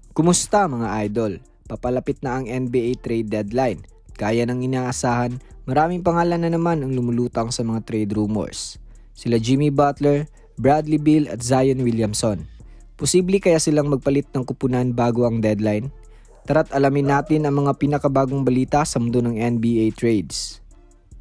Kumusta mga idol? Papalapit na ang NBA trade deadline. Gaya ng inaasahan, maraming pangalan na naman ang lumulutang sa mga trade rumors. Sila Jimmy Butler, Bradley Beal at Zion Williamson. Posible kaya silang magpalit ng kupunan bago ang deadline? Tara't alamin natin ang mga pinakabagong balita sa mundo ng NBA trades.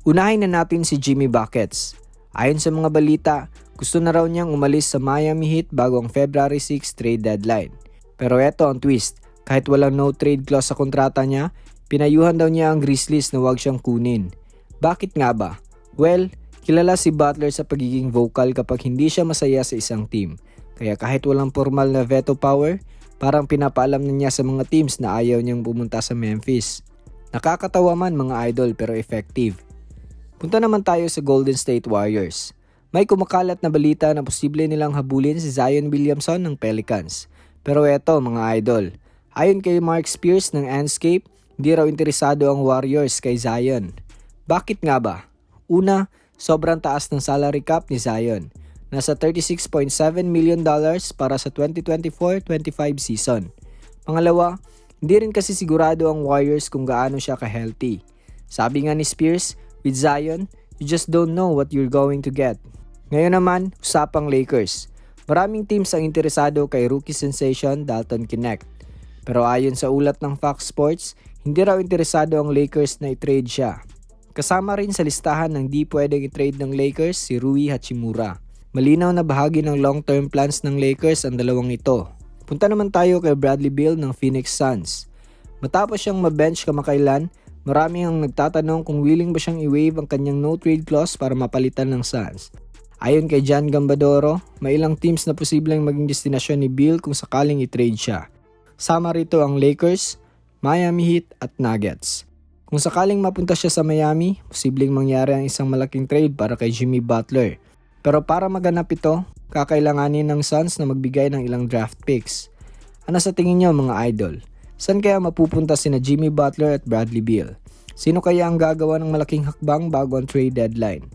Unahin na natin si Jimmy Buckets. Ayon sa mga balita, gusto na raw niyang umalis sa Miami Heat bago ang February 6 trade deadline. Pero eto ang twist, kahit walang no trade clause sa kontrata niya, pinayuhan daw niya ang Grizzlies na huwag siyang kunin. Bakit nga ba? Well, kilala si Butler sa pagiging vocal kapag hindi siya masaya sa isang team. Kaya kahit walang formal na veto power, parang pinapaalam na niya sa mga teams na ayaw niyang pumunta sa Memphis. Nakakatawa man mga idol pero effective. Punta naman tayo sa Golden State Warriors. May kumakalat na balita na posible nilang habulin si Zion Williamson ng Pelicans. Pero eto mga idol, ayon kay Mark Spears ng Anscape, hindi raw interesado ang Warriors kay Zion. Bakit nga ba? Una, sobrang taas ng salary cap ni Zion. Nasa $36.7 million para sa 2024-25 season. Pangalawa, hindi rin kasi sigurado ang Warriors kung gaano siya ka-healthy. Sabi nga ni Spears, with Zion, you just don't know what you're going to get. Ngayon naman, usapang Lakers. Maraming teams ang interesado kay rookie sensation Dalton Knecht. Pero ayon sa ulat ng Fox Sports, hindi raw interesado ang Lakers na i-trade siya. Kasama rin sa listahan ng di pwedeng i-trade ng Lakers si Rui Hachimura. Malinaw na bahagi ng long-term plans ng Lakers ang dalawang ito. Punta naman tayo kay Bradley Beal ng Phoenix Suns. Matapos siyang mabench kamakailan, marami ang nagtatanong kung willing ba siyang i-waive ang kanyang no-trade clause para mapalitan ng Suns. Ayon kay John Gambadoro, may ilang teams na posibleng maging destinasyon ni Beal kung sakaling i-trade siya. Sama rito ang Lakers, Miami Heat at Nuggets. Kung sakaling mapunta siya sa Miami, posibleng mangyari ang isang malaking trade para kay Jimmy Butler. Pero para maganap ito, kakailanganin ng Suns na magbigay ng ilang draft picks. Ano sa tingin niyo mga idol? Saan kaya mapupunta sina Jimmy Butler at Bradley Beal? Sino kaya ang gagawa ng malaking hakbang bago ang trade deadline?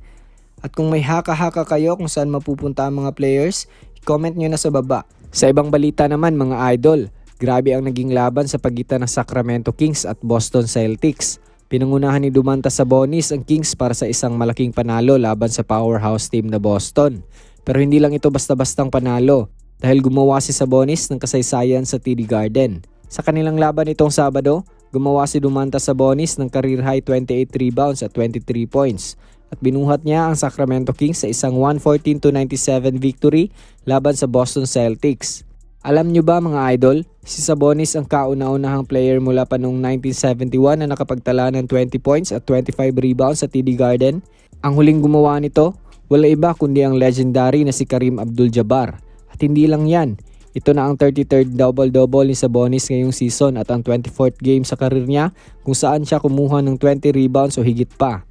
At kung may haka-haka kayo kung saan mapupunta ang mga players, i-comment nyo na sa baba. Sa ibang balita naman mga idol, grabe ang naging laban sa pagitan ng Sacramento Kings at Boston Celtics. Pinangunahan ni Domantas Sabonis ang Kings para sa isang malaking panalo laban sa powerhouse team na Boston. Pero hindi lang ito basta-bastang panalo dahil gumawa si Sabonis ng kasaysayan sa TD Garden. Sa kanilang laban itong Sabado, gumawa si Domantas Sabonis ng career high 28 rebounds at 23 points. At binuhat niya ang Sacramento Kings sa isang 114-97 victory laban sa Boston Celtics. Alam nyo ba mga idol, si Sabonis ang kauna-unahang player mula pa noong 1971 na nakapagtala ng 20 points at 25 rebounds sa TD Garden. Ang huling gumawa nito, wala iba kundi ang legendary na si Kareem Abdul-Jabbar. At hindi lang yan, ito na ang 33rd double-double ni Sabonis ngayong season at ang 24th game sa karir niya kung saan siya kumuha ng 20 rebounds o higit pa.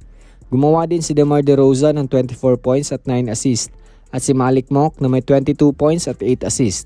Gumawa din si DeMar DeRozan ng 24 points at 9 assists at si Malik Monk na may 22 points at 8 assists.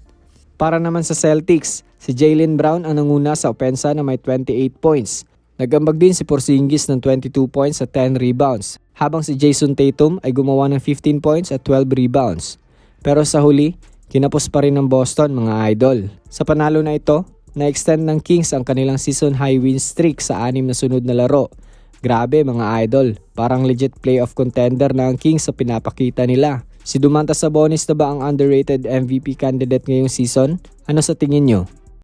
Para naman sa Celtics, si Jaylen Brown ang nanguna sa opensa na may 28 points. Nagambag din si Porzingis ng 22 points at 10 rebounds, habang si Jason Tatum ay gumawa ng 15 points at 12 rebounds. Pero sa huli, kinapos pa rin ng Boston mga idol. Sa panalo na ito, na-extend ng Kings ang kanilang season high win streak sa 6 na sunod na laro. Grabe mga idol, parang legit playoff contender na ang Kings sa pinapakita nila. Si Domantas Sabonis na ba ang underrated MVP candidate ngayong season? Ano sa tingin nyo?